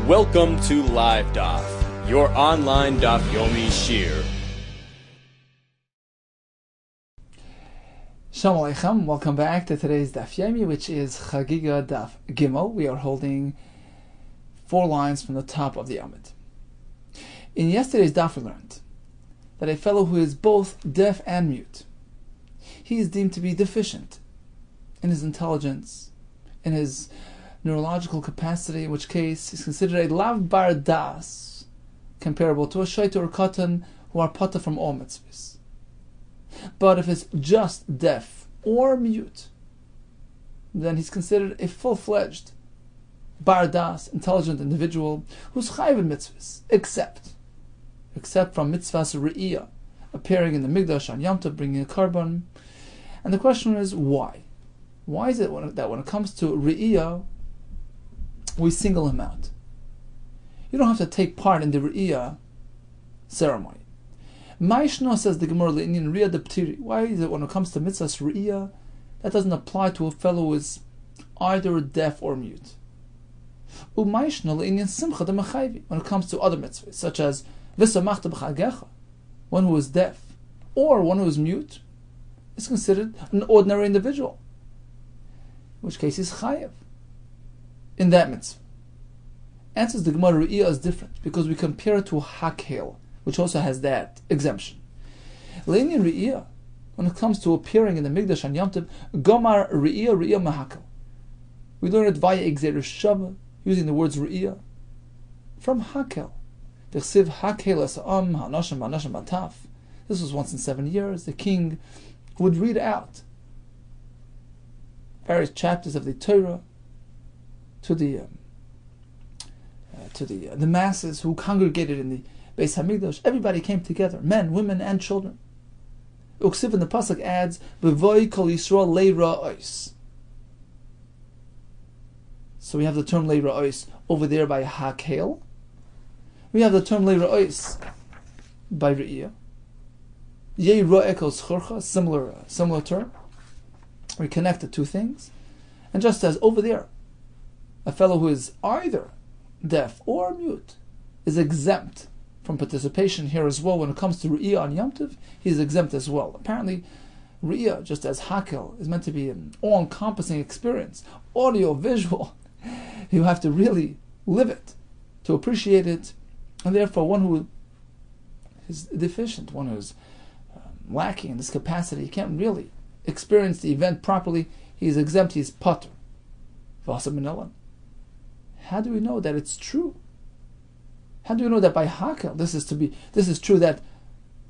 Welcome to Live Daf, your online Daf Yomi Shir. Shalom Aleichem, welcome back to today's Daf Yomi, which is CHAGIGA Daf Gimel. We are holding 4 lines from the top of the Amud. In yesterday's Daf we learned that a fellow who is both deaf and mute, he is deemed to be deficient in his intelligence, in his neurological capacity, in which case he's considered a lav bar das, comparable to a shait or katan who are pata from all mitzvahs. But if it's just deaf or mute, then he's considered a full-fledged bar das, intelligent individual who's chayiv in mitzvahs, except from mitzvahs re'iyah, appearing in the Mikdash on Yom Tov, bringing a korban. And the question is, why? Why is it that when it comes to re'iyah, we single him out? You don't have to take part in the re'iyah ceremony. Maishno, says the Gemara, in re'iyah de ptiri. Why is it when it comes to mitzvahs re'iyah, that doesn't apply to a fellow who is either deaf or mute? U'maishno le'inyan simcha de mechayvi, when it comes to other mitzvahs, such as v'samachta b'chagecha, one who is deaf or one who is mute is considered an ordinary individual, in which case he's chayev in that mitzvah. Answers the Gemara, re'iyah is different because we compare it to hakel, which also has that exemption. Le'inyan re'iyah, when it comes to appearing in the Mikdash on Yom Tov, gomar re'iyah mahakel. We learn it via Exeter Shabbat, using the words re'iyah from hakel. This was once in 7 years. The king would read out various chapters of the Torah to the masses who congregated in the Beis Hamikdash. Everybody came together, men, women, and children. Uksiv in the pasuk adds, "V'voy kol Yisrael le'ra'os." So we have the term le'ra'os over there by hakel. We have the term le'ra'os by re'iyah. Yei ra'ekol schorcha, similar term. We connect the two things, and just as over there, a fellow who is either deaf or mute is exempt from participation here as well. When it comes to re'iyah on Yom Tov, he is exempt as well. Apparently, re'iyah, just as hakel, is meant to be an all-encompassing experience, audio, visual. You have to really live it to appreciate it, and therefore one who is deficient, one who is lacking in this capacity, he can't really experience the event properly. He is exempt, he is pater. How do we know that it's true? How do we know that by hakel this is true, that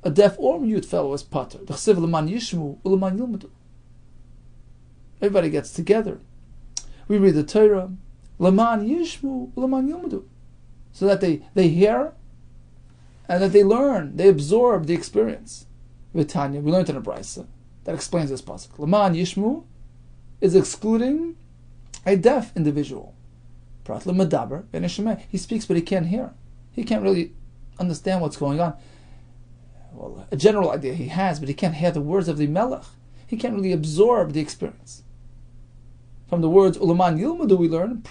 a deaf or mute fellow is pater? Everybody gets together. We read the Torah, leman yishmu uleman yilmudu, so that they hear and that they learn, they absorb the experience. V'tanya, we learned in a brisa that explains this pasuk. Leman yishmu is excluding a deaf individual. He speaks, but he can't hear. He can't really understand what's going on. Well, a general idea he has, but he can't hear the words of the melech. He can't really absorb the experience. From the words Ulaman Yilmudu, we learn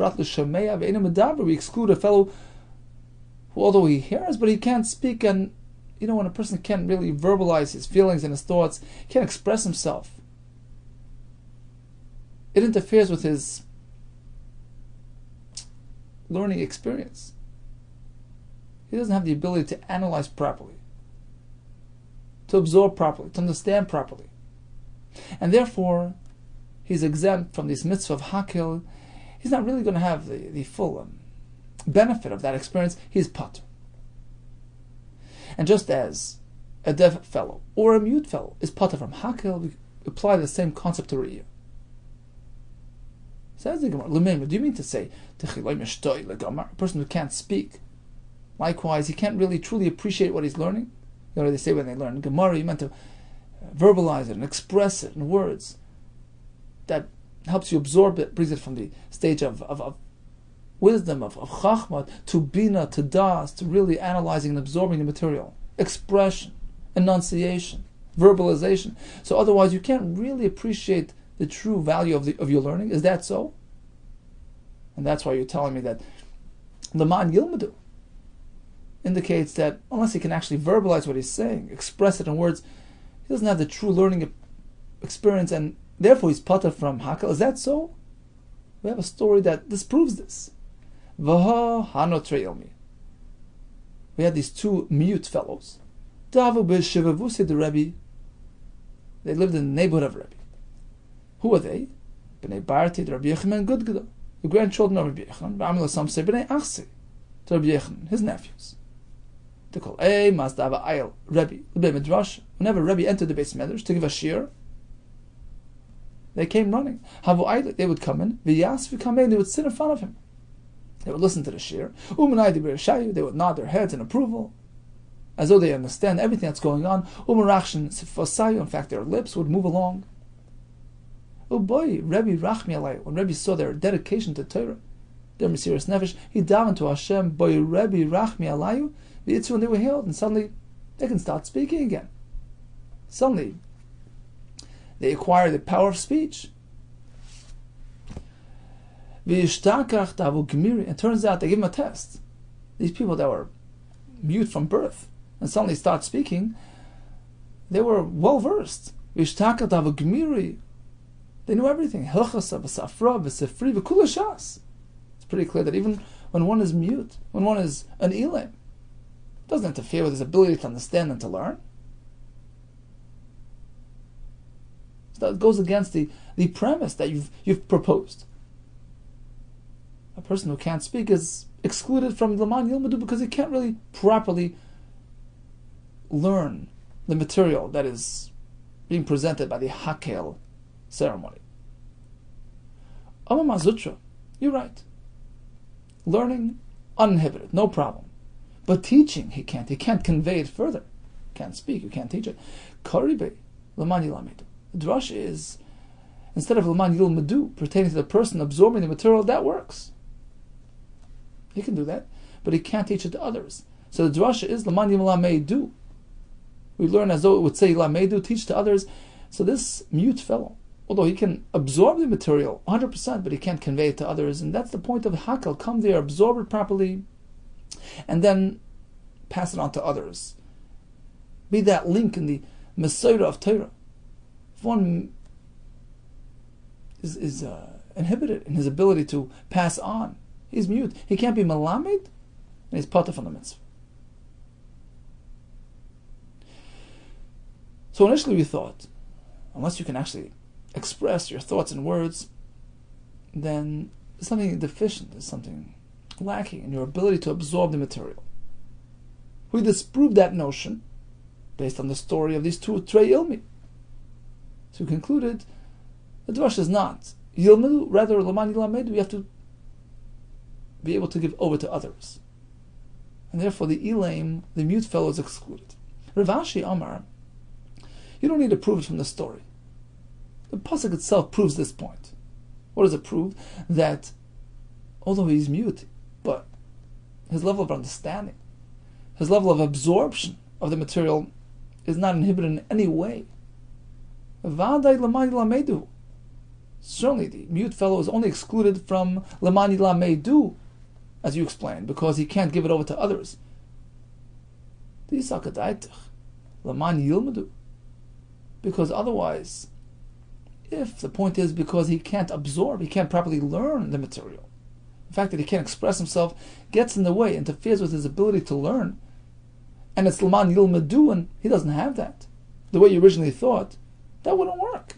we exclude a fellow who, although he hears, but he can't speak. And when a person can't really verbalize his feelings and his thoughts, he can't express himself, it interferes with his learning experience. He doesn't have the ability to analyze properly, to absorb properly, to understand properly. And therefore, he's exempt from this mitzvah of hakel. He's not really going to have the full benefit of that experience. He's pater. And just as a deaf fellow or a mute fellow is pater from hakel, we apply the same concept to re'iyah. Says the Gemara, do you mean to say a person who can't speak, likewise he can't really truly appreciate what he's learning? They say when they learn Gemara, you meant to verbalize it and express it in words that helps you absorb it, brings it from the stage of wisdom, of chachma, to bina, to das, to really analyzing and absorbing the material, expression, enunciation, verbalization. So otherwise you can't really appreciate the true value of your learning. Is that so? And that's why you're telling me that Leman Yilmadu indicates that unless he can actually verbalize what he's saying, express it in words, he doesn't have the true learning experience, and therefore he's pater from Hakel. Is that so? We have a story that disproves this. Vaha Hanotre Ilmi. We had these two mute fellows. Davu b'shevavusi the Rebbe. They lived in the neighborhood of Rebbe. Who are they? B'nei Barti, the Rabbi Yehuda and Gudgada, the grandchildren of Rabbi Yehuda. B'amila some say B'nei Achse, the Rabbi Yehuda, his nephews. They call Mazdava Ayel Rebbe, the Midrash. Whenever Rebbe entered the Beis Medrash to give a shir, they came running. Havu Ayel, they would come in. V'yas v'kamein, they would sit in front of him. They would listen to the shir. Umanai de Bereshayu, they would nod their heads in approval, as though they understand everything that's going on. Umarachshin sifosayu, in fact, their lips would move along. Oh boy, Rebbe Rachmi Alay, when Rebbe saw their dedication to Torah, their Mesiras Nefesh, he davened to Hashem, boy Rebbe Rachmi Alayu, and they were healed, and suddenly they can start speaking again. Suddenly, they acquire the power of speech. It turns out they give them a test. These people that were mute from birth and suddenly start speaking, they were well versed. They knew everything. It's pretty clear that even when one is mute, when one is an elam, it doesn't interfere with his ability to understand and to learn. So that goes against the premise that you've proposed. A person who can't speak is excluded from Laman Yilmadu because he can't really properly learn the material that is being presented by the Hakel ceremony. Amar Mazutra, you're right. Learning, uninhibited, no problem. But teaching, he can't convey it further. Can't speak, you can't teach it. Karibe, Laman Yilamedu. The drush is, instead of Laman Yilmadu, pertaining to the person absorbing the material, that works. He can do that, but he can't teach it to others. So the drasha is Laman Yilamedu. We learn as though it would say Lamedu, teach to others. So this mute fellow, although he can absorb the material 100%, but he can't convey it to others, and that's the point of Hakel. Come there, absorb it properly, and then pass it on to others. Be that link in the Messiah of Torah. If one is inhibited in his ability to pass on, he's mute. He can't be malamed, and he's pater from the mitzvah. So initially we thought, unless you can actually express your thoughts in words, then there's something deficient, there's something lacking in your ability to absorb the material. We disproved that notion based on the story of these two Trei Ilmi. So we concluded the drush is not Yilmedu, rather Laman Yilamedu, we have to be able to give over to others. And therefore the Elam, the mute fellow, is excluded. Rav Ashi Amar, you don't need to prove it from the story. The pasuk itself proves this point. What does it prove? That although he's mute, but his level of understanding, his level of absorption of the material is not inhibited in any way. Certainly the mute fellow is only excluded from Laman Yilamedu, as you explained, because he can't give it over to others. Laman Yilmedu. Because otherwise, if the point is because he can't absorb, he can't properly learn the material, the fact that he can't express himself gets in the way, interferes with his ability to learn, and it's Laman Yilmedu, and he doesn't have that, the way you originally thought, that wouldn't work.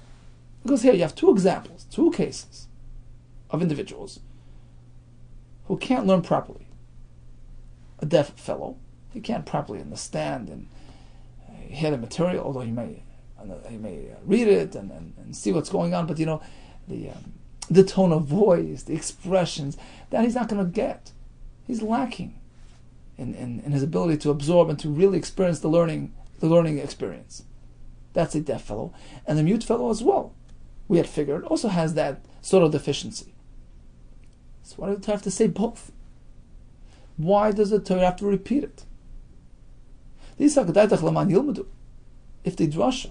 Because here you have two examples, two cases of individuals who can't learn properly. A deaf fellow, he can't properly understand and hear the material, although he may read it and see what's going on, but the tone of voice, the expressions, that he's not going to get. He's lacking in his ability to absorb and to really experience the learning experience. That's a deaf fellow. And the mute fellow as well, we had figured, also has that sort of deficiency. So why does the Torah have to say both? Why does the Torah have to repeat it? If the drasha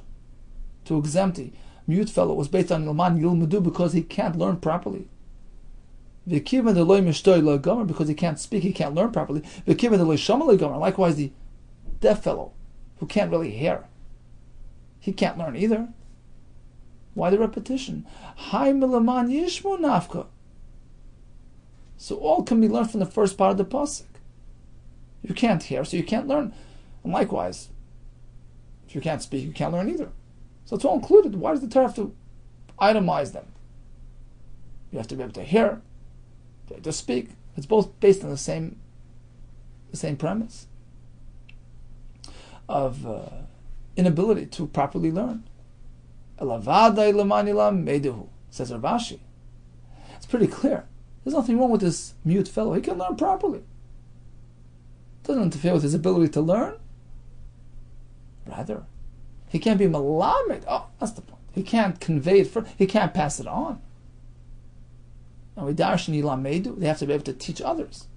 to exempt the mute fellow was based on Laman Yilmedu because he can't learn properly, Because he can't speak, he can't learn properly. Likewise, the deaf fellow who can't really hear, he can't learn either. Why the repetition? So all can be learned from the first part of the pasuk. You can't hear, so you can't learn. And likewise, if you can't speak, you can't learn either. So it's all included. Why does the Torah have to itemize them? You have to be able to hear, to speak. It's both based on the same premise of inability to properly learn. Says Ravashi. It's pretty clear. There's nothing wrong with this mute fellow. He can learn properly. Doesn't interfere with his ability to learn. Rather, he can't be malamed. Oh, that's the point. He can't convey it. He can't pass it on. Now, they have to be able to teach others.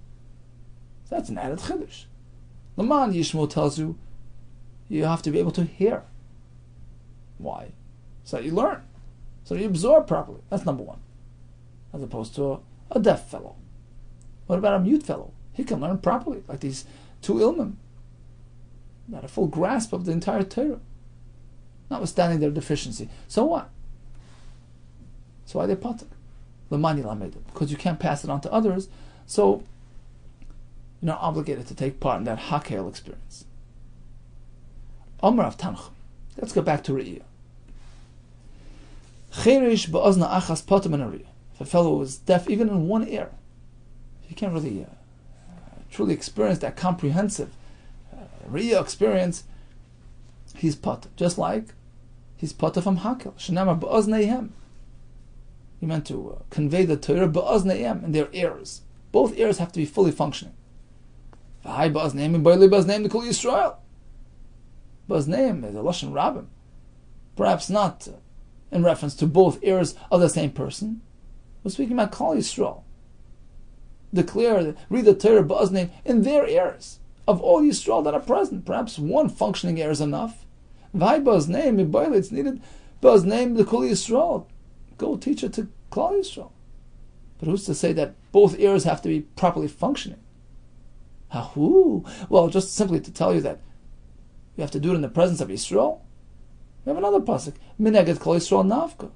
So that's an added chiddush. Laman Yishmo tells you have to be able to hear. Why? So that you learn. So that you absorb properly. That's number one. As opposed to a deaf fellow. What about a mute fellow? He can learn properly, like these two ilmim. Not a full grasp of the entire Torah. Notwithstanding their deficiency. So what? So why they patak? Because you can't pass it on to others, so you're not obligated to take part in that hakel experience. Amar of Tanchum. Let's go back to Re'iyah. If a fellow is deaf even in one ear, he can't really truly experience that comprehensive Re'iyah experience, he's pater. Just like he's pater from hakel. Shenamar ba'ozneihem. He meant to convey the Torah ba'ozneihem in their ears. Both ears have to be fully functioning. V'hai ba'ozneim and ba'ilei ba'ozneim l'kol Yisrael. Ba'ozneim is a lashon rabbim. Perhaps not in reference to both ears of the same person. We're speaking about Kol Yisrael. Declare, read the Torah ba'ozneim in their ears of all Yisrael that are present. Perhaps one functioning ear is enough. V'hai ba'ozneim and ba'ilei, it's needed ba'ozneim l'kol Yisrael. Go teach it to Klal Yisrael. But who's to say that both ears have to be properly functioning? Well, just simply to tell you that you have to do it in the presence of Yisrael. We have another pasuk. Mineged Kol Yisrael Navka.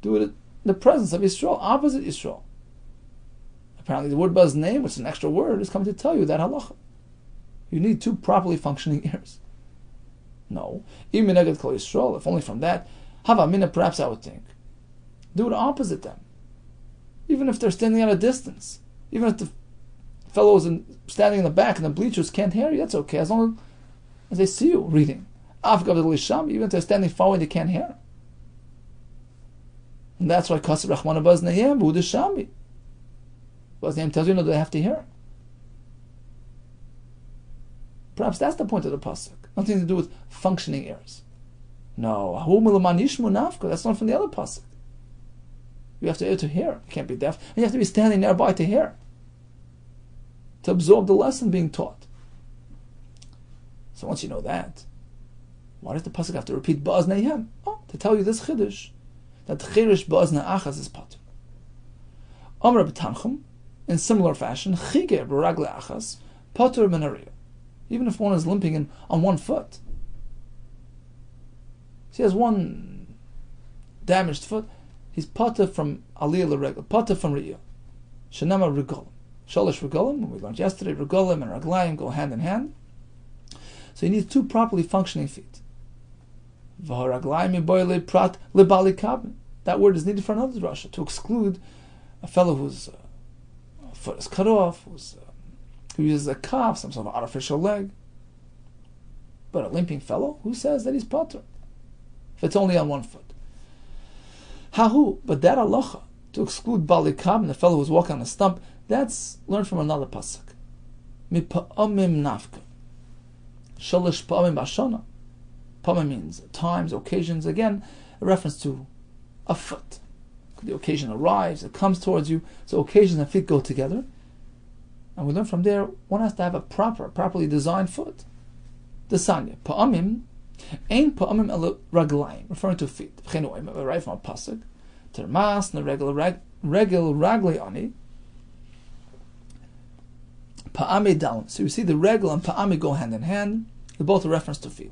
Do it in the presence of Yisrael, opposite Yisrael. Apparently the word Baznei, which is an extra word, is coming to tell you that halacha. You need two properly functioning ears. No. Even Mineged Kol Yisrael, if only from that, Havamina, perhaps I would think. Do it opposite them. Even if they're standing at a distance. Even if the fellows standing in the back in the bleachers can't hear you, that's okay, as long as they see you reading. Even if they're standing far away, they can't hear. And that's why Kasser Rachmana Baznayim, Buddha Shami. Baznayim tells you, no, they have to hear. Perhaps that's the point of the pasuk. Nothing to do with functioning ears. No, that's not from the other pasuk. You have to be able to hear. You can't be deaf. And you have to be standing nearby to hear. To absorb the lesson being taught. So once you know that, why does the pasuk have to repeat ba'azneihem? Oh, to tell you this chiddush, that chirish ba'azne achas is patur. Amar b'tanchum, in similar fashion, chige b'ragle achas, patur menariya. Even if one is limping on one foot. He has one damaged foot, he's pater from aliyah l'regel, pater from re'iyah. Shenama regolim. Shalish regolim, we learned yesterday, regolim and raglayim go hand in hand. So you need two properly functioning feet. V'haraglayim iboyle prat lebali kabin. That word is needed for another drasha, to exclude a fellow whose foot is cut off, who uses a calf, some sort of artificial leg. But a limping fellow, who says that he's pater? If it's only on one foot. But that halacha, to exclude Bali Kabin, the fellow who's walking on a stump, that's learned from another pasuk. Mipa'amim nafka. Shalish pa'amim bashana. Pa'amim means times, occasions, again, a reference to a foot. The occasion arrives, it comes towards you, so occasions and feet go together. And we learn from there, one has to have a properly designed foot. The Sanya, pa'amim, Ein pa'amim el raglayim, referring to feet. Right from a pasuk. Termas regel ragli ani. Pa'ame dalim. So you see the regel and pa'ame go hand in hand. They're both a reference to feet.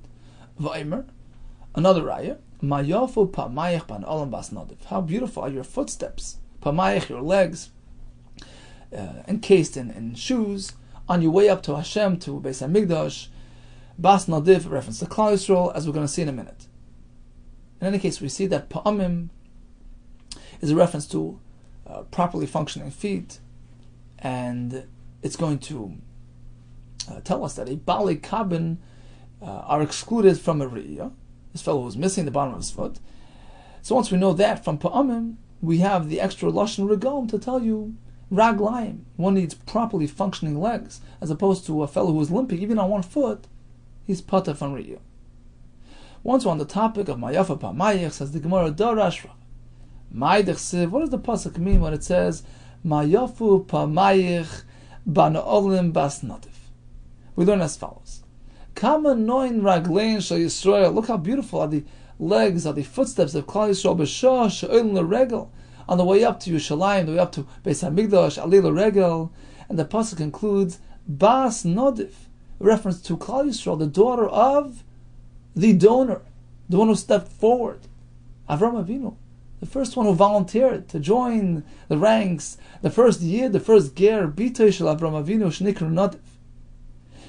V'aimer, another raya. Mayafu pa'mayich ban olam bas nadiv. How beautiful are your footsteps. Pa'mayich, your legs, encased in shoes, on your way up to Hashem, to Beis HaMikdash. Bas nadiv, reference to Klal Yisrael, as we're going to see in a minute. In any case, we see that pa'amim is a reference to properly functioning feet, and it's going to tell us that a bali kabin are excluded from a riyah, this fellow who's missing the bottom of his foot. So once we know that from pa'amim, we have the extra lashon regom to tell you raglayim. One needs properly functioning legs, as opposed to a fellow who's limping even on one foot. He's pata from riyah. Once we're on the topic of mayafa pa'mayich, says the Gemara Darash Rav. Ma'idich, what does the pasuk mean when it says mayafu pa'mayich ban olim bas nadiv? We learn as follows: Kama noin raglein shel Yisrael. Look how beautiful are the legs, are the footsteps of Klal Yisrael b'shah she'olim l'regel, on the way up to Yerushalayim, the way up to Beis HaMikdash, ali l'regel. And the pasuk concludes bas nadiv, a reference to Klal Yisrael, the daughter of the donor, the one who stepped forward, Avram Avinu, the first one who volunteered to join the ranks, the first year, the first ger, bitoy shel Avram Avinu, shnikru nadiv.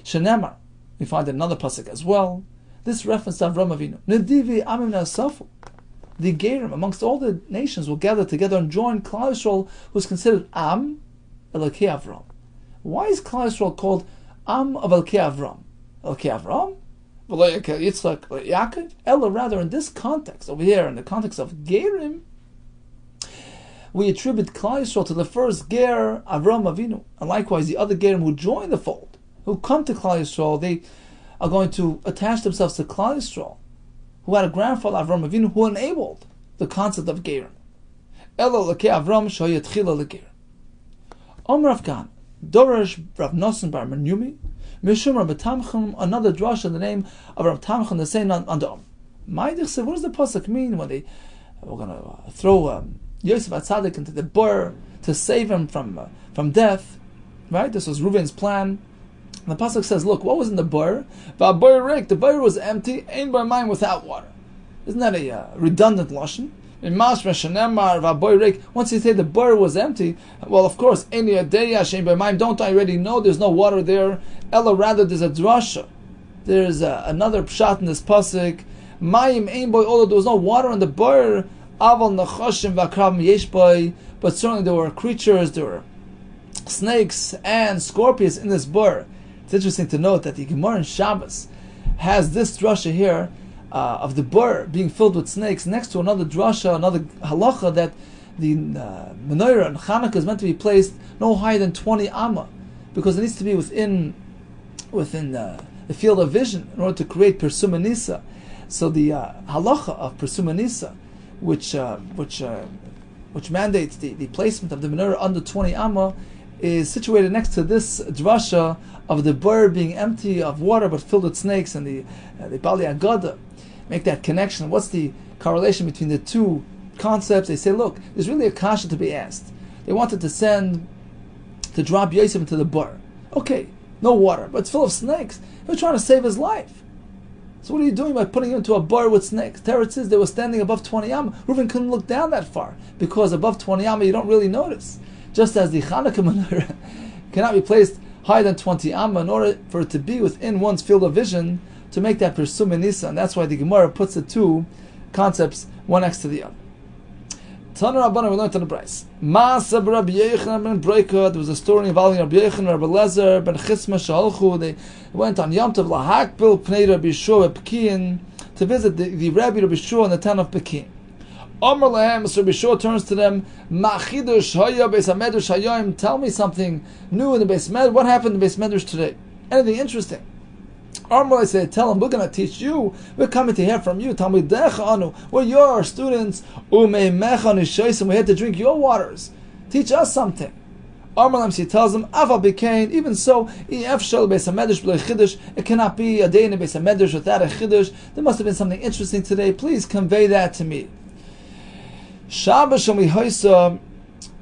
Shenemar, we find another pasuk as well. This reference to Avram Avinu, Nedivi Amim Nasafu, the gerim amongst all the nations will gather together and join Klal Yisrael, who's considered Am Elokei Avram. Why is Klal Yisrael called Am of Elokei Avram? Elokei Avram? Yitzchak, Yaakov? Ella, rather, in this context, over here, in the context of Gerim, we attribute Klal Yisrael to the first Ger, Avram Avinu. And likewise, the other Gerim who join the fold, who come to Klal Yisrael, they are going to attach themselves to Klal Yisrael, who had a grandfather, Avram Avinu, who enabled the concept of Gerim. Ella Lekei Avram Shoyet Chila Legerim. Omer Rav Gan, Doresh Rav Nosson Bar Menyumi, Mishum Rav Tamchum, another drush in the name of Rav Tamchum, the same on the Om. Ma'idich said, what does the pasuk mean when they were going to throw Yosef HaTzadik into the bur to save him from death? Right? This was Reuven's plan. And the pasuk says, look, what was in the bur? The bur was empty, ain't by mine without water. Isn't that a redundant lashon? Once you say the bur was empty, well, of course, don't I already know there's no water there? Ella, rather, there's a drasha. There's another pshat in this pasuk. There was no water in the bur. But certainly there were creatures, there were snakes and scorpions in this bur. It's interesting to note that the Gemara in Shabbos has this drasha here of the bur being filled with snakes next to another drasha, another halacha that the menorah and Chanukah is meant to be placed no higher than 20 amma, because it needs to be within the field of vision in order to create persuma nisa. So the halacha of persuma nisa, which mandates the placement of the menorah under 20 amma, is situated next to this drasha of the bur being empty of water but filled with snakes, and the Bali Agada make that connection. What's the correlation between the two concepts? They say, look, there's really a kasha to be asked. They wanted to drop Yosef into the bur. Okay, no water, but it's full of snakes. They're trying to save his life. So what are you doing by putting him into a bur with snakes? Teretz is they were standing above 20 amma. Reuven couldn't look down that far, because above 20 amma you don't really notice. Just as the Chanukah menorah cannot be placed higher than 20 amma in order for it to be within one's field of vision, to make that persuma nisa, and that's why the Gemara puts the two concepts one next to the other. Tana Rabbana, we learned on the Bryce. Ma'aseh Rabbi Yehuda ben Breika. There was a story involving Rabbi Yehuda, Rabbi Lezer ben Chisma Shalchu. They went on Yom Tov lahakbil pnei Rabbi Yeshua Pekin to visit the Rabbi Yeshua in the town of Pekin. Amar lahem, so Rabbi Yeshua turns to them. Machidush haya beis hamedrash hayom. Tell me something new in the beis medrash. What happened in the beis medrash today? Anything interesting? I say, tell them, we're going to teach you. We're coming to hear from you. We're your students. We're here to drink your waters. Teach us something. She tells them, even so, it cannot be a day in a Beis HaMedrash without a chidush. There must have been something interesting today. Please convey that to me. Shabbos Shemi Hoysa,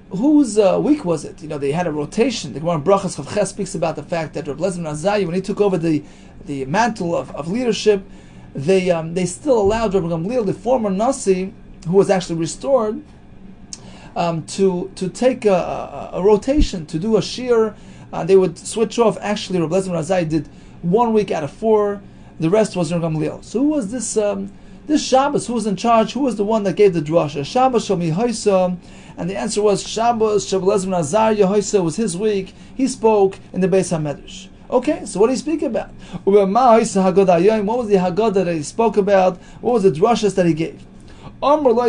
whose week was it? They had a rotation. The Gemara in Brachas Chavches speaks about the fact that Reb Lezer ben Azariah, when he took over the mantle of leadership, they still allowed Reb Gamliel, the former Nasi, who was actually restored, to take a rotation, to do a shir. They would switch off. Actually, Reb Lezer ben Azariah did 1 week out of 4. The rest was Reb Gamliel. So who was this Shabbos? Who was in charge? Who was the one that gave the drasha? Shabbos Shemi Hoysa. And the answer was Shabbos, Reb Lezer ben Azariah Hoysa was his week. He spoke in the Beis HaMedrash. Okay, so what did he speak about? What was the Haggadah that he spoke about? What was the drashas that he gave?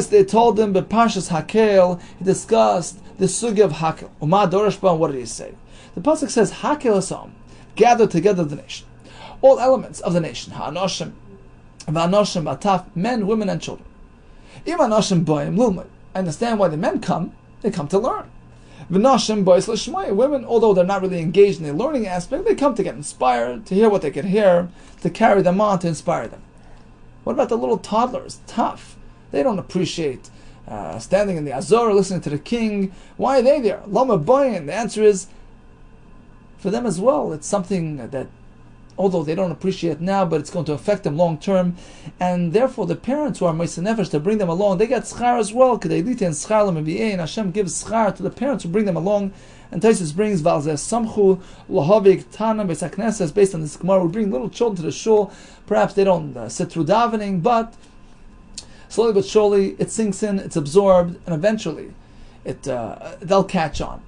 They told him, but Parshas Hakel, he discussed the sugi of Hakel. What did he say? The pasuk says, Hakel Asam, gather together the nation. All elements of the nation, Ha'anoshim, V'anoshim, Ataf, men, women, and children. Im Anoshim Boim Lulmud. I understand why the men come. They come to learn. V'noshim Bois L'shmai. Women, although they're not really engaged in the learning aspect, they come to get inspired, to hear what they can hear, to carry them on, to inspire them. What about the little toddlers? Tough. They don't appreciate standing in the Azor, listening to the king. Why are they there? Lama Boyin. The answer is, for them as well, it's something that, although they don't appreciate now, but it's going to affect them long term, and therefore the parents who are Moshe Nefesh to bring them along, they get schar as well. And Hashem gives schar to the parents who bring them along. And Taisus brings Valzeh Samchu Lahavik Tanam Besakneses, based on this Gemara. We bring little children to the shul. Perhaps they don't sit through davening, but slowly but surely it sinks in, it's absorbed, and eventually they'll catch on.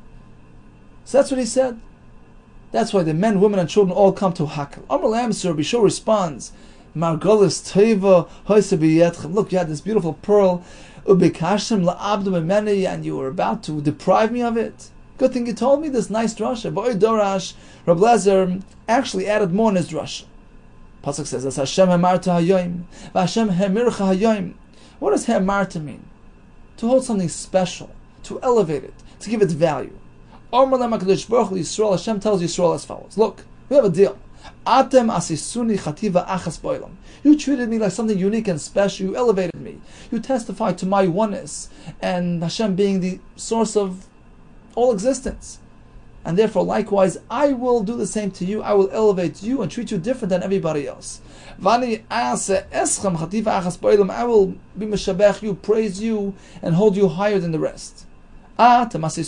So that's what he said. That's why the men, women, and children all come to Hakel. Amar Lamsur Bishur responds, Margolis Teva Hoysabiyetchem. Look, you had this beautiful pearl, Ubikashim La'abdu Memeni, and you were about to deprive me of it. Good thing you told me this nice drasha. Ba'oy Dorash, Reb Lezer actually added more in his drasha. Pasuk says, As Hashem Hemarta Hayoim, V'Hashem Hemircha Hayoim. What does Hemarta mean? To hold something special, to elevate it, to give it value. Hashem tells Yisrael as follows. Look, we have a deal. Atem asisuni chativa achas boilam. You treated me like something unique and special. You elevated me. You testified to my oneness, and Hashem being the source of all existence. And therefore, likewise, I will do the same to you. I will elevate you and treat you different than everybody else. I will be meshabech you, praise you, and hold you higher than the rest. What do we find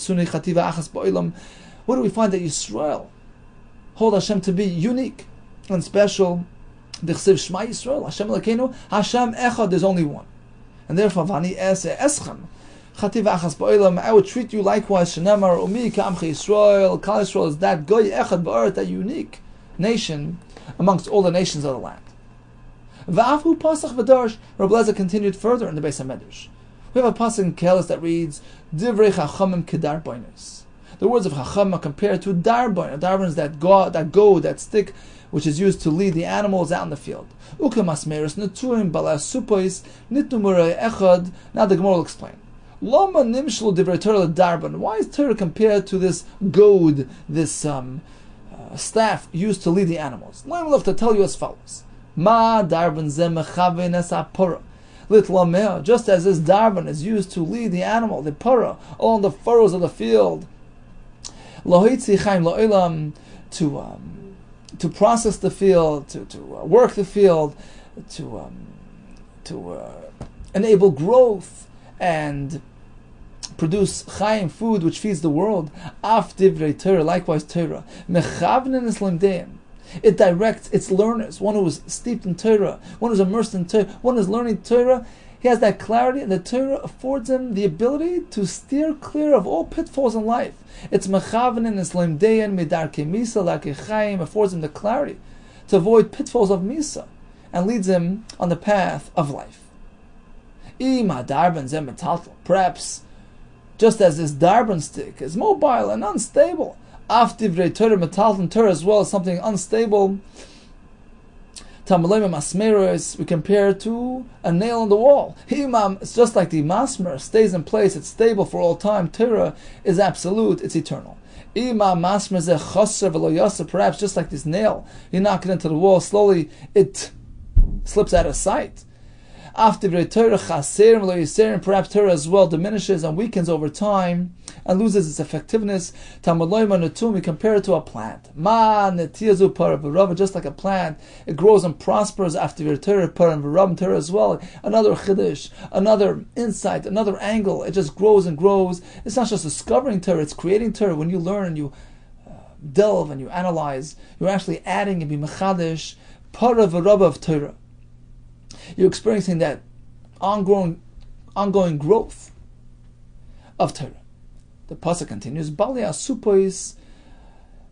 that Yisrael hold Hashem to be unique and special? Shema Yisrael, Hashem Elokeinu, Hashem Echad, there's only one. And therefore, I would treat you likewise. Shenemar Umi Ka'amcha Yisrael, Kal Yisrael is that Goy Echad Ba'aret, that unique nation amongst all the nations of the land. Va'afu Pasach V'Darsh. Rabbi Lezer continued further in the Beis HaMedrash. We have a pasuk in Kelis that reads, Divrei Chachamim Kedar Boinus. The words of Chacham are compared to Darboin. Darboin is that goad, that stick, which is used to lead the animals out in the field. Ukamasmeris Neturim Balas Supois Nitumurei Echad. Now the Gemara will explain. Lama Nimshlu Divrei Torah Darboin. Why is Torah compared to this goad, this staff used to lead the animals? Let me love to tell you as follows. Ma Darboin Zem Mechave Nesa Porah. Just as this darban is used to lead the animal, the para, along the furrows of the field, to process the field, to work the field, to enable growth and produce chaim, food which feeds the world. Af divrei Torah, likewise Torah, mechavnen islam deim. It directs its learners, one who is steeped in Torah, one who is immersed in Torah, one who is learning Torah. He has that clarity, and the Torah affords him the ability to steer clear of all pitfalls in life. It's mechavenin islam dayan midarke misa lakechaim, affords him the clarity to avoid pitfalls of misa and leads him on the path of life. Perhaps just as this darban stick is mobile and unstable, Af divrei Torah metalton, Torah as well is something unstable. Tamalim masmeros, we compare to a nail on the wall. Himam, it's just like the masmer stays in place, it's stable for all time. Torah is absolute, it's eternal. Imam masmer ze chaser v'lo yasser, perhaps just like this nail, you knock it into the wall, slowly it slips out of sight. Perhaps Torah as well diminishes and weakens over time and loses its effectiveness. We compare it to a plant. Just like a plant, it grows and prospers after Torah as well. Another chiddush, another insight, another angle. It just grows and grows. It's not just discovering Torah, it's creating Torah. When you learn and you delve and you analyze, you're actually adding and be mechadish, para v'raba of Torah. You're experiencing that ongoing growth of Torah. The pasuk continues, Bali Asupos.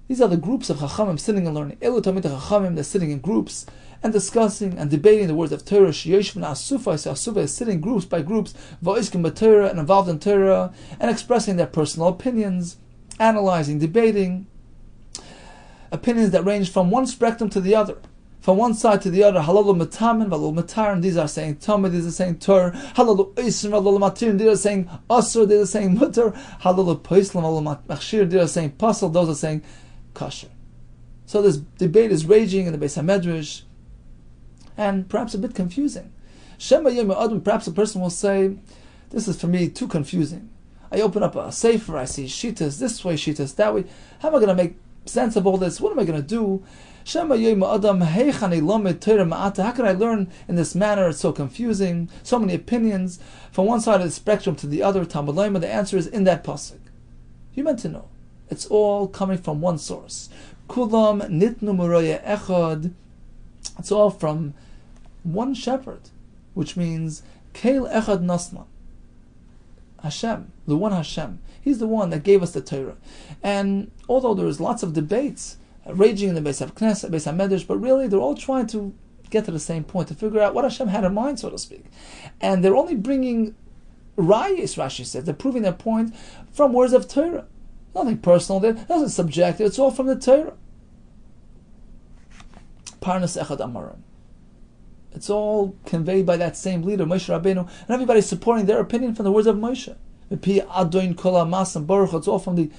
These are the groups of Chachamim sitting and learning. Elu Talmid Chachamim, they're sitting in groups and discussing and debating the words of Torah. Sheyoshvin Asufos, Asufa is sitting groups by groups, Va'iskim b'Torah, and involved in Torah, and expressing their personal opinions, analyzing, debating, opinions that range from one spectrum to the other. From one side to the other, halalu matamin, halalu matarim. These are saying tamid, these are saying tur. Halalu isrim, halalu matirim. These are saying asur, these are saying mutter. Halalu poislam, halalu machshir. These are saying pasal, those are saying kasher. So this debate is raging in the Beis HaMedrash, and perhaps a bit confusing. Shema yom adam. Perhaps a person will say, "This is for me too confusing. I open up a sefer, I see shitas this way, shitas that way. How am I going to make sense of all this? What am I going to do?" How can I learn in this manner? It's so confusing, so many opinions from one side of the spectrum to the other. The answer is in that pasuk. You meant to know. It's all coming from one source. Kulam nitnu muraya echad. It's all from one shepherd, which means Keil echad nasna. Hashem, the one Hashem. He's the one that gave us the Torah. And although there is lots of debates raging in the Beis HaKnesset, Beis HaMedrash, but really they're all trying to get to the same point, to figure out what Hashem had in mind, so to speak. And they're only bringing rayis, Rashi says. They're proving their point from words of Torah. Nothing personal there, nothing subjective. It's all from the Torah. Parnas echad amarim. It's all conveyed by that same leader, Moshe Rabbeinu, and everybody's supporting their opinion from the words of Moshe. It's all from the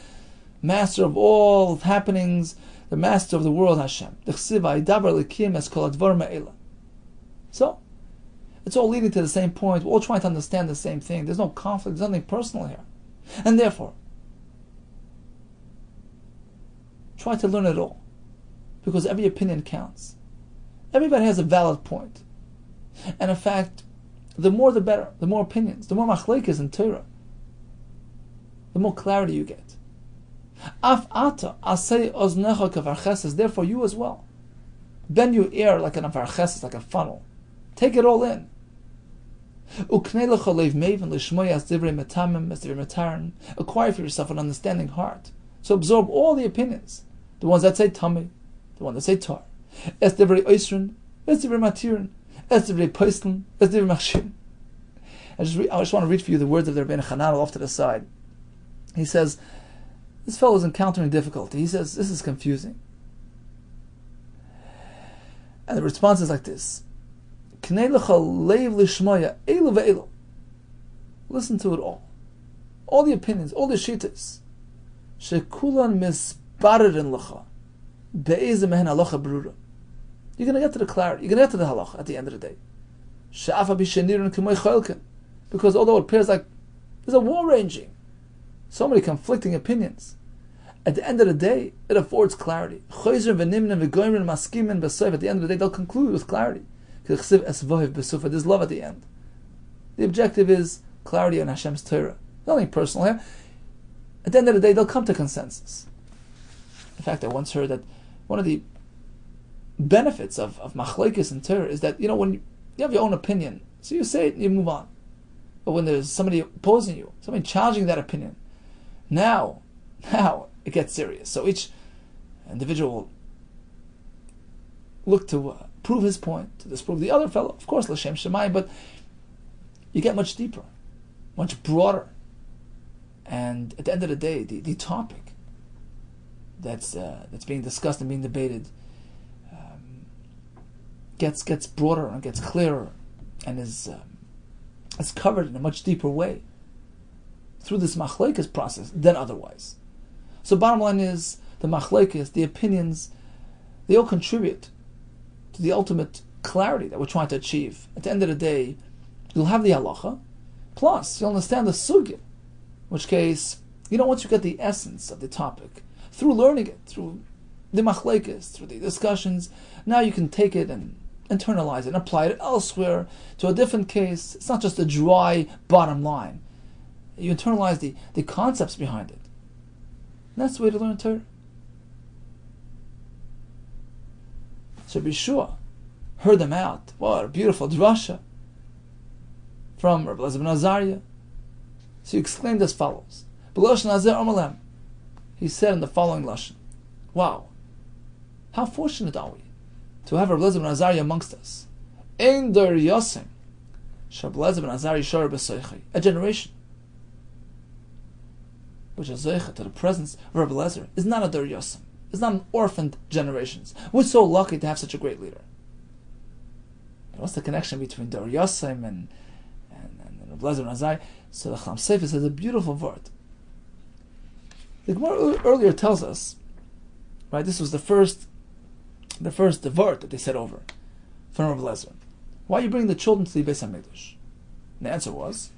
master of all happenings, the master of the world, Hashem. So, it's all leading to the same point. We're all trying to understand the same thing. There's no conflict. There's nothing personal here. And therefore, try to learn it all. Because every opinion counts. Everybody has a valid point. And in fact, the more the better. The more opinions. The more machlekes in Torah. The more clarity you get. Af ata asay oznecha kavarcheses. Therefore, you as well. Bend your ear like an avarcheses, like a funnel. Take it all in. Uknei lecha leiv meven lishmoy as divrei metamim as divrei metarim. Acquire for yourself an understanding heart. So absorb all the opinions. The ones that say tamei, the ones that say tar. Es divrei oisrin, es divrei matirin, es divrei poislim, es divrei machshin. I just want to read for you the words of the Rabbeinu Chananel off to the side. He says, this fellow is encountering difficulty. He says, this is confusing. And the response is like this. Listen to it all. All the opinions, all the shittas. You're going to get to the clarity. You're going to get to the halacha at the end of the day. Because although it appears like there's a war raging, so many conflicting opinions, at the end of the day, it affords clarity. At the end of the day, they'll conclude with clarity. There's love at the end. The objective is clarity on Hashem's Torah. Nothing personal here. At the end of the day, they'll come to consensus. In fact, I once heard that one of the benefits of machlekes and Torah is that, when you have your own opinion, so you say it and you move on. But when there's somebody opposing you, somebody challenging that opinion, now it gets serious. So each individual will look to prove his point, to disprove the other fellow. Of course, l'shem shemayim, but you get much deeper, much broader. And at the end of the day, the topic that's being discussed and being debated gets broader and gets clearer, and is covered in a much deeper way through this machlekes process than otherwise. So bottom line is, the machlekes, the opinions, they all contribute to the ultimate clarity that we're trying to achieve. At the end of the day, you'll have the halacha, plus you'll understand the sugya, in which case, once you get the essence of the topic, through learning it, through the machlekes, through the discussions, now you can take it and internalize it and apply it elsewhere to a different case. It's not just a dry bottom line. You internalize the concepts behind it. And that's the way to learn Torah. So be sure, heard them out. What a beautiful drasha from Rabbi Yehuda ben Azariah. So he exclaimed as follows: B'loshen hazeh omelem. He said in the following lashon. Wow, how fortunate are we to have Rabbi Yehuda ben Azariah amongst us. Ein der yosem Rabbi Yehuda ben Azariah shor b'soichai. A generation which is zeicha to the presence of Rabbi Yehuda is not a der yosem. It's not an orphaned generations. We're so lucky to have such a great leader. What's the connection between der yosem and Rabbi Yehuda ben Azariah? So the Chacham Sefer says a beautiful word. The Gemara earlier tells us, right? This was the first word that they said over from Rabbi Yehuda. Why are you bringing the children to the Beis Hamikdash? And the answer was,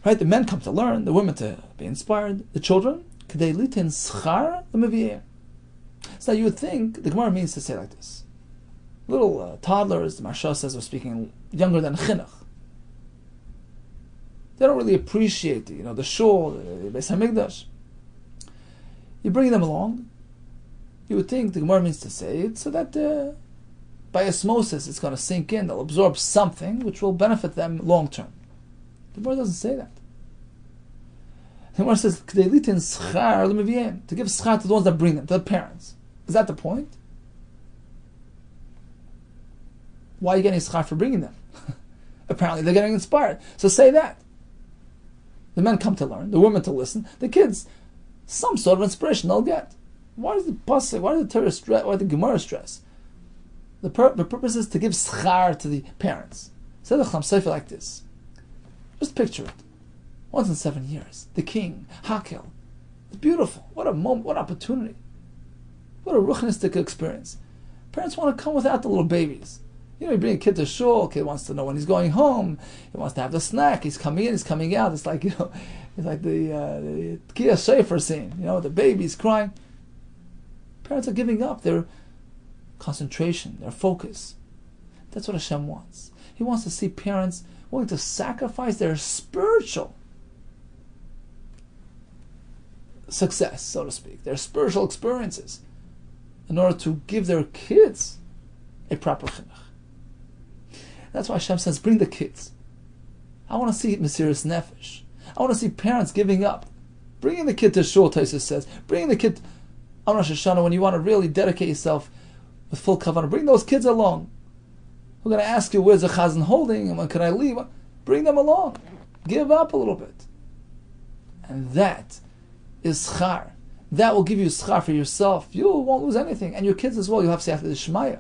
right? The men come to learn, the women to be inspired, the children k'dei litin schar l'mevi'eh. So you would think the Gemara means to say like this: little toddlers, the Marsha says, are speaking younger than chinuch. They don't really appreciate the shul, the Beis Hamikdash. You bring them along. You would think the Gemara means to say it so that by osmosis it's going to sink in. They'll absorb something which will benefit them long term. The Gemara doesn't say that. The Gemara says to give schar to the ones that bring them, to the parents. Is that the point? Why are you getting schar for bringing them? Apparently they're getting inspired. So say that. The men come to learn, the women to listen, the kids, some sort of inspiration they'll get. Why does the pasuk, why does the Torah stress, why does the Gemara stress? The purpose is to give schar to the parents. Say the Chacham Sefer like this. Just picture it. Once in 7 years, the king, Hakel. It's beautiful. What a moment, what opportunity. What a ruchnistic experience. Parents want to come without the little babies. You bring a kid to shul, kid wants to know when he's going home, he wants to have the snack, he's coming in, he's coming out. It's like, it's like the Kia Shefer scene, the baby's crying. Parents are giving up their concentration, their focus. That's what Hashem wants. He wants to see parents willing to sacrifice their spiritual success, so to speak, their spiritual experiences, in order to give their kids a proper chinuch. That's why Hashem says, bring the kids. I want to see Mesiras Nefesh. I want to see parents giving up. Bringing the kid to shul, Taisus says. Bringing the kid on Rosh Hashanah when you want to really dedicate yourself with full kavanah. Bring those kids along. We're going to ask you, where's the chazan holding? And when can I leave? Bring them along. Give up a little bit. And that is schar. That will give you schar for yourself. You won't lose anything. And your kids as well. You'll have siyata d'shmaya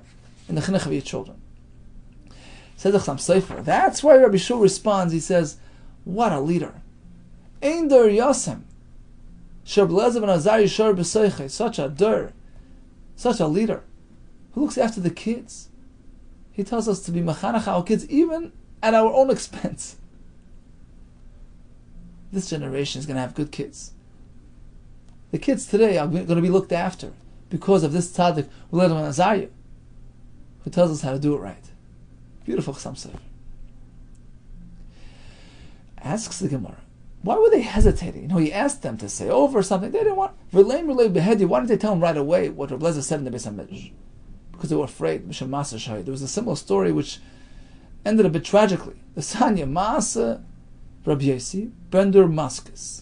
in the chinuch of your children. Says the Chacham Sefer. That's why Rabbi Shul responds. He says, what a leader. Ein der yosem. Rabbi Yehuda ben Azariah shor b'soichai. Such a leader who looks after the kids. He tells us to be machanach our kids even at our own expense. This generation is going to have good kids. The kids today are going to be looked after because of this tzaddik, Rabbi Yehuda ben Azariah, who tells us how to do it right. Beautiful Chacham Sefer. Asks the Gemara, why were they hesitating? He asked them to say over something. They didn't want. Why didn't they tell him right away what Rabbi Yehuda said in the Beis Hamikdash? Because they were afraid. There was a similar story which ended a bit tragically. The Sanya Maasa Rabbi Yossi Bender Maskus.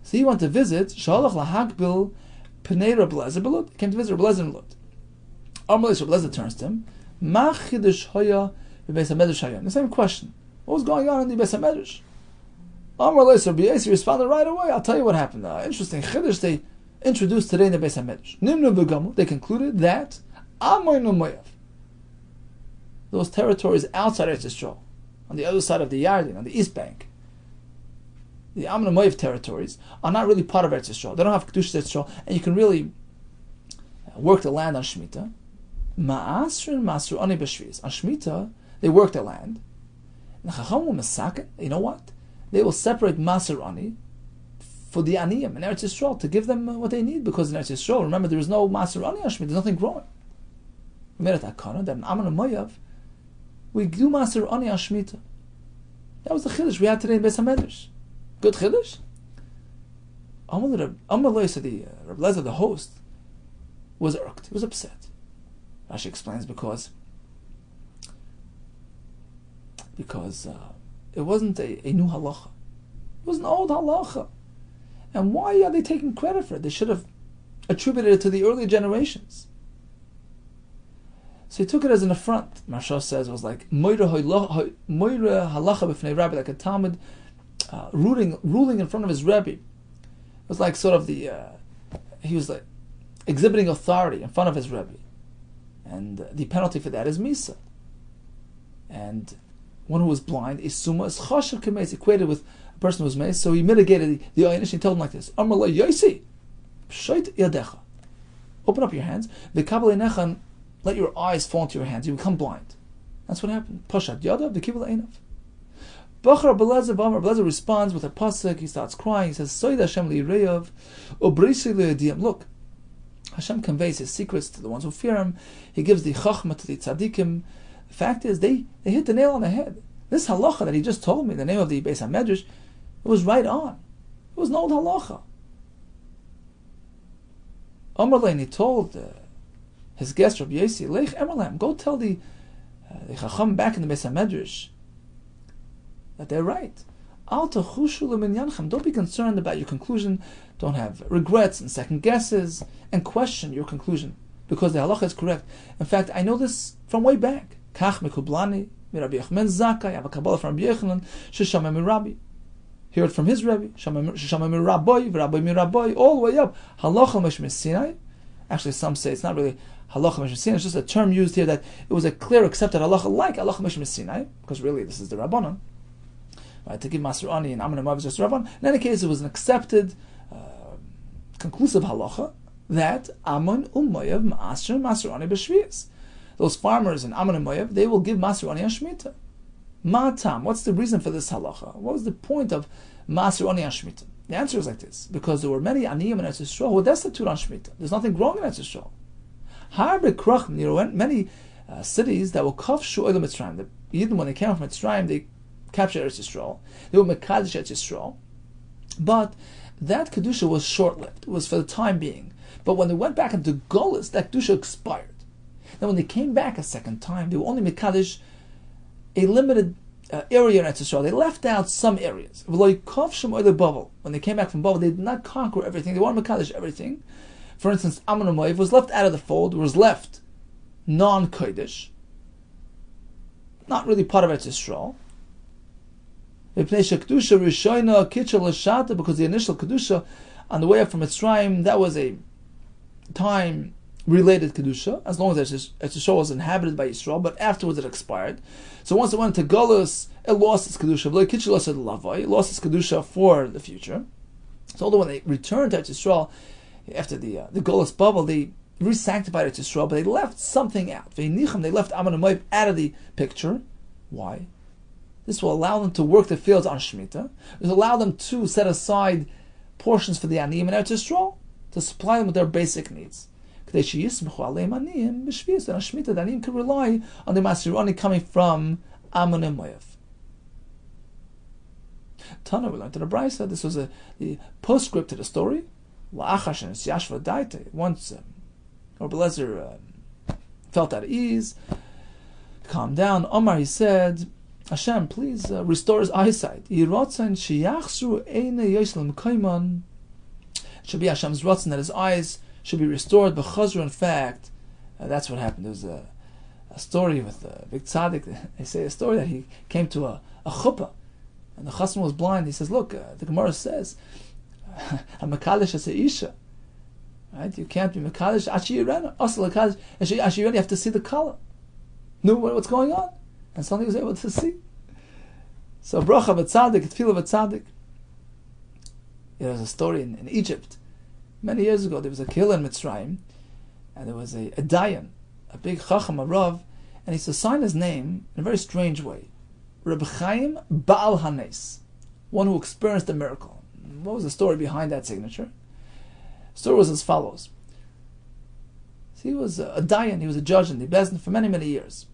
So he went to visit Shalach Lahakbil Pnei Rabbi Yehuda Belud. He came to visit Rabbi Yehuda in Lud. Rabbi Yehuda turns to him. Ma chidush hoya b'Beis Hamikdash hayom. The same question. What was going on in the Beis Hamikdash? Amar Rabbi Yossi responded right away. I'll tell you what happened. Interesting chidush they introduced today in the Beis Hamikdash. Nimnu v'gamu. They concluded that Amoinu Moav, those territories outside Eretz Yisrael, on the other side of the Yarden, on the east bank, the Amoinu Moav territories are not really part of Eretz Yisrael. They don't have Kedush Eretz Yisrael, and you can really work the land on Shemitah. Ma'asrin Masru Ani B'Shvius. On Shemitah, they work the land, And the Chacham will masaken. You know what? They will separate Maser Ani for the Aniyim in Eretz Yisrael to give them what they need, because in Eretz Yisrael, remember, there is no Maser Ani Hashmita, there's nothing growing. We made it Akana that in Aman Moav we do Maser Ani Hashmita. That was the Chiddush we had today in Beis HaMedrash. Good Chiddush. Amalei said the Rabbi Lezer, the host, was irked. He was upset. Rashi explains because it wasn't a new halacha. It was an old halacha. And why are they taking credit for it? They should have attributed it to the earlier generations. So he took it as an affront. Marsha says it was like moira halacha b'fnei Rabbi, like a Talmud ruling in front of his Rebbe. It was like sort of he was like exhibiting authority in front of his Rebbe. And the penalty for that is Misa. And one who was blind is Suma, is Chashav Kemes, equated with a person who was made. So he mitigated the Ayanish and told him like this: Amar lo Yosi, Shoit Yadecha. Open up your hands. V'kabel Einechan, let your eyes fall into your hands. You become blind. That's what happened. Pashat Yadav, v'kibel Einav. Bachar Belezer Bamar Belezer responds with a pasuk. He starts crying. He says, Soid Hashem li'reiv, ubrisi li'adiyam. Look, Hashem conveys His secrets to the ones who fear Him. He gives the chachma to the tzaddikim. The fact is, they hit the nail on the head. This halacha that he just told me, the name of the Beis HaMedrash, it was right on. It was an old halacha. Amarlein, he told his guest Rabbi Yossi, Lech Emerlam, go tell the chacham back in the Beis HaMedrash that they're right. Al techushu leminyanchem. Don't be concerned about your conclusion. Don't have regrets and second guesses and question your conclusion, because the halacha is correct. In fact, I know this from way back. Kach mekublani Rabbi Yochanan Zakkai. I have a Kabbalah from Rabbi Yochanan sheshameh min Rabbi. Hear it from his Rebbe, sheshameh min Rabbi, v'Rabbi min Rabbi, all the way up. Halacha Moshe Sinai. Actually, some say it's not really halacha Moshe Sinai. It's just a term used here that it was a clear accepted halacha, like halacha Moshe Sinai, because really this is the Rabbanon. Right, to give Maser Ani and Aman Moav is just Rabban. In any case, it was an accepted, conclusive halacha that Aman Moav Maser Ani b'Shvius. Those farmers in Aman and Moav, they will give Maser Ani on Shemitah. Ma'atam, what's the reason for this halacha? What was the point of Maser Ani on Shemitah? The answer is like this: because there were many aniyim in Eretz Yisrael who were destitute on Shemitah. There's nothing growing in Eretz Yisrael. Harbe Krachim, there were many cities that were kafshu oil Mitzrayim. The Yidden, when they came from Mitzrayim, they captured Eretz Yisrael. They were mekadosh Eretz Yisrael, but that kedusha was short-lived. It was for the time being. But when they went back into Golus, that kedusha expired. Then when they came back a second time, they were only mekadosh a limited area in Eretz Yisrael. They left out some areas. When they came back from Babel, they did not conquer everything. They weren't mekadosh everything. For instance, Ammon and Moav was left out of the fold. It was left non-kodesh, not really part of Eretz Yisrael. Because the initial kedusha on the way up from Mitzrayim, that was a time-related kedusha, as long as Eretz Yisrael was inhabited by Yisrael, but afterwards it expired. So once it went to Golus, it lost its kedusha. It lost its kedusha for the future. So although when they returned to Eretz Yisrael after the Golus bubble, they re-sanctified Eretz Yisrael, but they left something out. They left Ammon and Moav out of the picture. Why? This will allow them to work the fields on Shemitah. It will allow them to set aside portions for the Aniyim in Eretz Yisrael to supply them with their basic needs. And on Shemitah, the Aniyim could rely on the Maser Ani coming from Ammon and Moav. Tana, we learned in the Brisa, this was the postscript to the story. Once Rabbi Lezer felt at ease, calmed down. Omar, he said, Hashem, please restore his eyesight. It should be Hashem's rotzen that his eyes should be restored. But Chazru, in fact, that's what happened. There was a story with a big tzaddik. They say a story that he came to a chuppah, and the chassan was blind. He says, look, the Gemara says, a mekadesh as a isha. Right? You can't be mekadesh achi yirena. Also mekadesh achi yirena. You have to see the color. Knew what's going on, and suddenly he was able to see. So bracha v'tzadik, tefillah v'tzadik. There was a story in Egypt many years ago. There was a killer in Mitzrayim, and there was a dayan, a big chacham, a rav, and he used to sign his name in a very strange way. Reb Chaim Baal Hanes, one who experienced a miracle. What was the story behind that signature? The story was as follows. He was a dayan, he was a judge in the Bezdin for many, many years.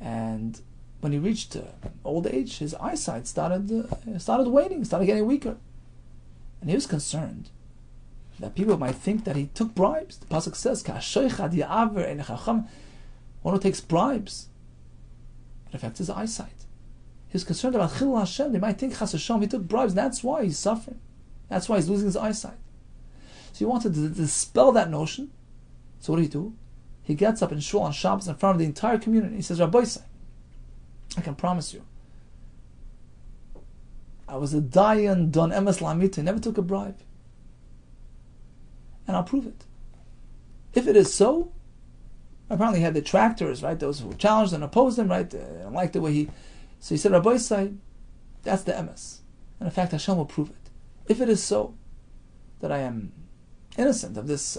And when he reached old age, his eyesight started waning, started getting weaker. And he was concerned that people might think that he took bribes. The pasuk says, one who takes bribes, it affects his eyesight. He was concerned about Chilul Hashem. They might think Chas Hashem, he took bribes, and that's why he's suffering. That's why he's losing his eyesight. So he wanted to dispel that notion. So what do he do? He gets up in shul on Shabbos in front of the entire community. He says, Rabbi Say, I can promise you, I was a dayan, don emes lamita, never took a bribe. And I'll prove it. If it is so, apparently he had detractors, right? Those who challenged and opposed him, right? They don't like the way he... So he said, Rabbi Say, that's the emes. And in fact, Hashem will prove it. If it is so, that I am innocent of this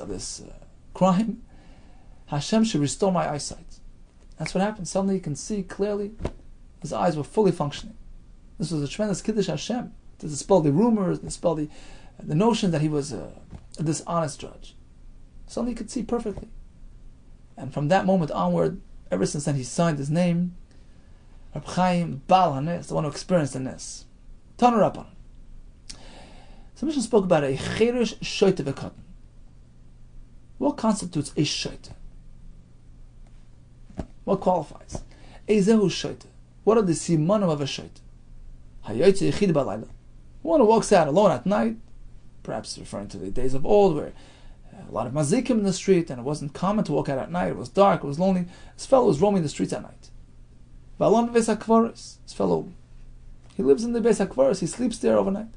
crime, Hashem should restore my eyesight. That's what happened. Suddenly you can see clearly. His eyes were fully functioning. This was a tremendous Kiddush Hashem to dispel the rumors, dispel the notion that he was a dishonest judge. Suddenly he could see perfectly. And from that moment onward, ever since then, he signed his name, Reb Chaim Baal Hanes, the one who experienced the Nes. Tanu Rabban. So Mishnah spoke about a Cheresh Shoyte V'Katan. What constitutes a Shoyte? What qualifies? Ezehu Shoyte. What are the simanim of a Shoyte? Hayotze Yechid Balayla. One who walks out alone at night, perhaps referring to the days of old where a lot of mazikim in the street and it wasn't common to walk out at night, it was dark, it was lonely. This fellow was roaming the streets at night. Valon Beis HaKvaros. This fellow, he lives in the Beis HaKvaros, he sleeps there overnight.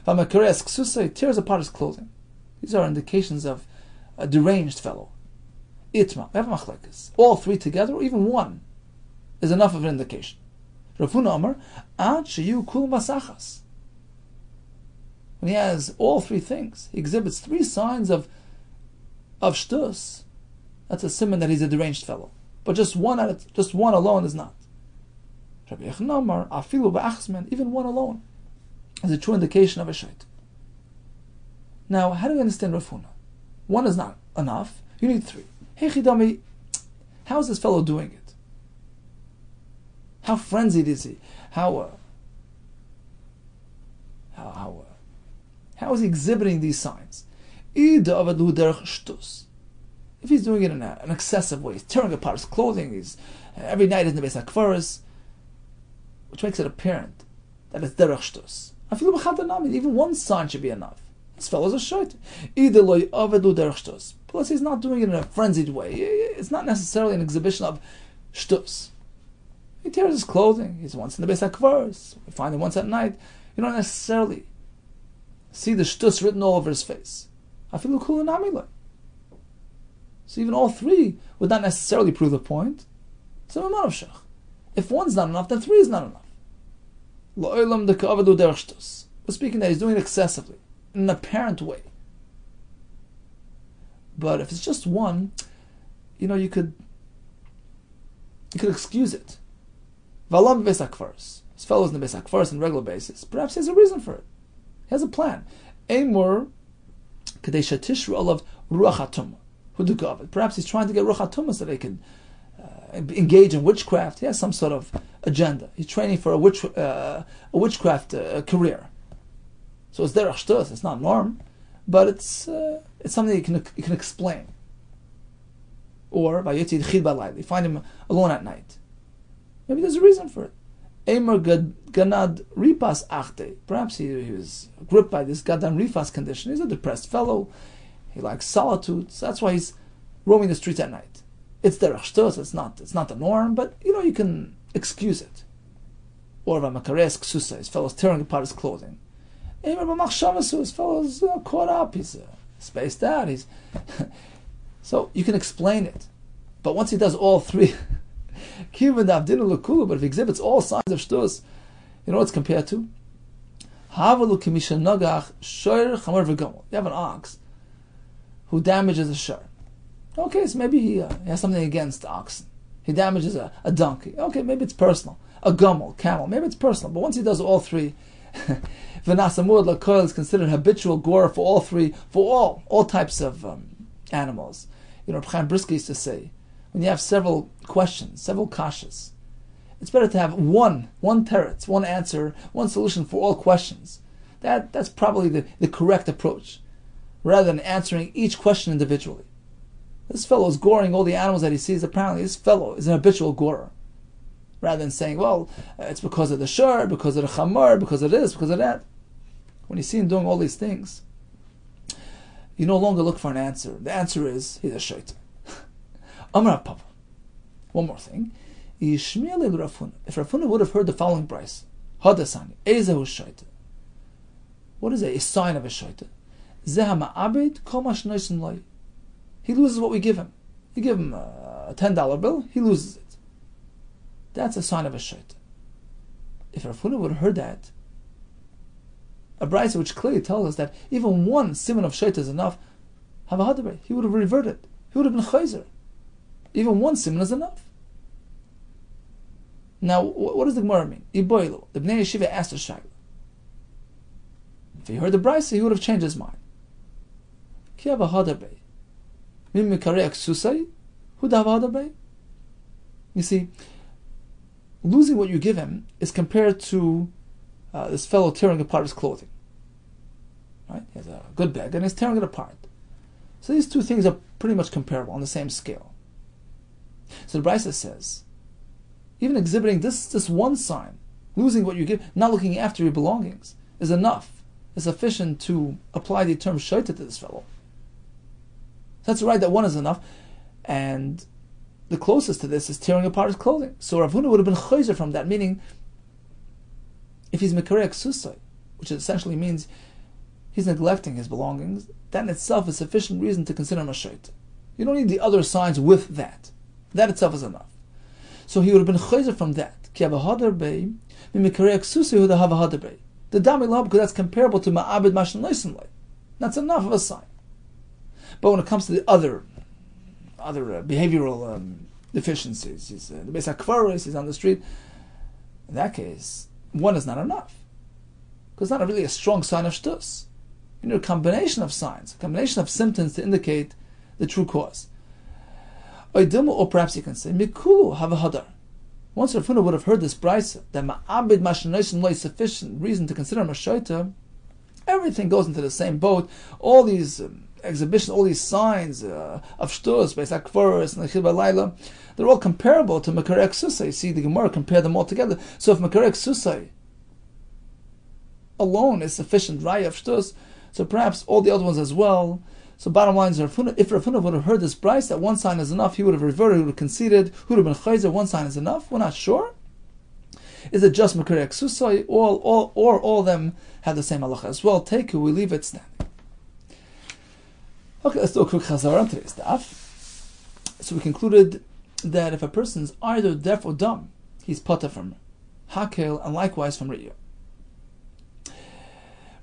V'makares Ksusa, he tears apart his clothing. These are indications of a deranged fellow. Itma, we have machlekes. All three together, or even one, is enough of an indication. Rav Huna Amar, Ad sheyu kulam vasachas. When he has all three things, he exhibits three signs of shtus. That's a siman that he's a deranged fellow. But just one alone is not. Rabbi Yehuda Amar, afilu ba'achsman, even one alone is a true indication of a shayt. Now, how do we understand Rav Huna? One is not enough. You need three. Hey Chidami, how is this fellow doing it? How frenzied is he? How is he exhibiting these signs? If he's doing it in an excessive way, he's tearing apart his clothing, he's every night in the Beis HaKvaros, which makes it apparent that it's derech shtus. Even one sign should be enough. This fellow's a shayt. Plus, he's not doing it in a frenzied way. It's not necessarily an exhibition of shtus. He tears his clothing. He's once in the Beis HaKvaros. We find him once at night. You don't necessarily see the shtus written all over his face. So even all three would not necessarily prove the point. So if one's not enough, then three is not enough. We're speaking that he's doing it excessively, in an apparent way. But if it's just one, you could excuse it. Valam Beis HaKvaros. This fellow is in the Beis HaKvaros on a regular basis. Perhaps he has a reason for it. He has a plan. Amor Kadei Shatishru Alav Ruach HaTumah. Perhaps he's trying to get Ruach HaTumah so they can engage in witchcraft. He has some sort of agenda. He's training for a witchcraft career. So it's derech shtus. It's not norm, but it's something you can explain. Or vayotzi yechid balayla. You find him alone at night. Maybe there's a reason for it. Eimer ganad ripas achte. Perhaps he was gripped by this gadan rifas condition. He's a depressed fellow. He likes solitude. So that's why he's roaming the streets at night. It's derech shtus. It's not the norm, but you can excuse it. Or v'makares ksusa. His fellow's tearing apart his clothing. Eimer b'machshavasu. His fellow's caught up. He's spaced out. So you can explain it. But once he does all three, but if he exhibits all signs of shtus, you know what it's compared to? You have an ox who damages a shur. Okay, so maybe he has something against oxen. He damages a donkey. Okay, maybe it's personal. A camel, maybe it's personal. But once he does all three, V'nasamud l'koil is considered habitual gore for all three, for all types of animals. Reb Chaim Brisker used to say, when you have several questions, several kashas, it's better to have one teretz, one answer, one solution for all questions. That's probably the correct approach, rather than answering each question individually. This fellow is goring all the animals that he sees. Apparently, this fellow is an habitual gorer. Rather than saying, well, it's because of the shur, because of the chamar, because of this, because of that. When you see him doing all these things, you no longer look for an answer. The answer is, he's a shaitan. Amar Papa. One more thing. If Rav Huna would have heard the following price, Hadasani, Ezehu shaitan. What is a sign of a shaitan? Zeha ma'abed kol ma shnoisen lo. He loses what we give him. You give him a $10 bill, he loses it. That's a sign of a shaitan. If Rav Huna would have heard that, a brisa which clearly tells us that even one siman of shaitan is enough, he would have reverted. He would have been chayzer. Even one siman is enough. Now, what does the Gemara mean? Iboilu. The Bnei Yeshiva asked a shayla. If he heard the brisa, he would have changed his mind. Ki havahadabe. Mim mikarei ksusai. Hu davahadabe. You see, losing what you give him is compared to this fellow tearing apart his clothing. Right? He has a good bag and he's tearing it apart. So these two things are pretty much comparable on the same scale. So the Brisa says, even exhibiting this one sign, losing what you give, not looking after your belongings, is enough, is sufficient to apply the term shaita to this fellow. That's right, that one is enough. And the closest to this is tearing apart his clothing. So Rav Huna would have been chayzer from that, meaning if he's mekarei ksusai, which essentially means he's neglecting his belongings, that in itself is sufficient reason to consider him a shaita. You don't need the other signs with that. That itself is enough. So he would have been chayzer from that. Ki havahadar bei, mikarei ksusai hu havahadar bei. The dami lo, because that's comparable to ma'abed mashon loisen lo. That's enough of a sign. But when it comes to the other behavioral deficiencies, he's the Beis HaKvaros, he's on the street. In that case, one is not enough, because it's not really a strong sign of shtus. You need a combination of signs, a combination of symptoms to indicate the true cause. Or perhaps you can say mikulu havahadar. Once Rav Huna would have heard this brisa that ma'abed mashanoisim lo is sufficient reason to consider him a shaita, everything goes into the same boat. All these exhibitions, all these signs of shtus, Beis HaKvaros, and Nechil B'Layla, they're all comparable to Mekarei Ksusai. See, the Gemara compare them all together. So if Mekarei Ksusai alone is sufficient raya of shtus, so perhaps all the other ones as well. So bottom line is, if Rav Huna would have heard this price, that one sign is enough, he would have reverted, he would have conceded, he would have been chayzer, one sign is enough. We're not sure. Is it just Mekarei Ksusai, or all of them have the same halacha as well? Take it, we leave it standing. Okay, let's do a quick chazara on today's daf. So we concluded that if a person is either deaf or dumb, he's pata from hakel, and likewise from riyah.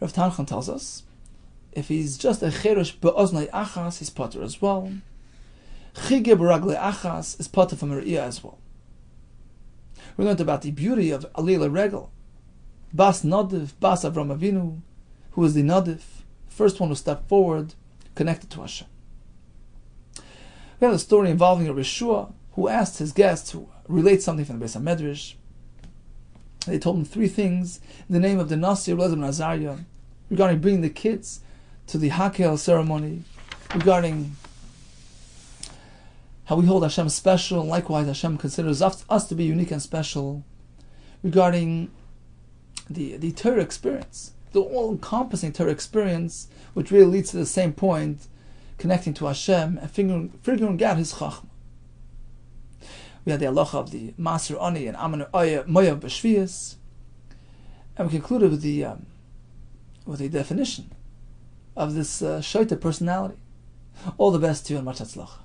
Rav Tanchan tells us, if he's just a cherush be'oznai achas, he's pata as well. Chige b'raglei achas is pata from riyah as well. We learned about the beauty of alila regel, bas nadiv, bas Avram Avinu, who was the nadiv, first one who stepped forward, connected to Hashem. We have a story involving a Rishua who asked his guest to relate something from the Beis HaMedrash. They told him three things in the name of the Nasi Eliezer ben Azariah, regarding bringing the kids to the Hakel ceremony, regarding how we hold Hashem special, and likewise Hashem considers us to be unique and special, regarding the Torah experience, the all-encompassing Torah experience, which really leads to the same point, connecting to Hashem and figuring out His Chachma. We had the halacha of the Maser Ani and Aman Moyav B'Shvius, and we concluded with the definition of this Shaita personality. All the best to you and much hatzlacha.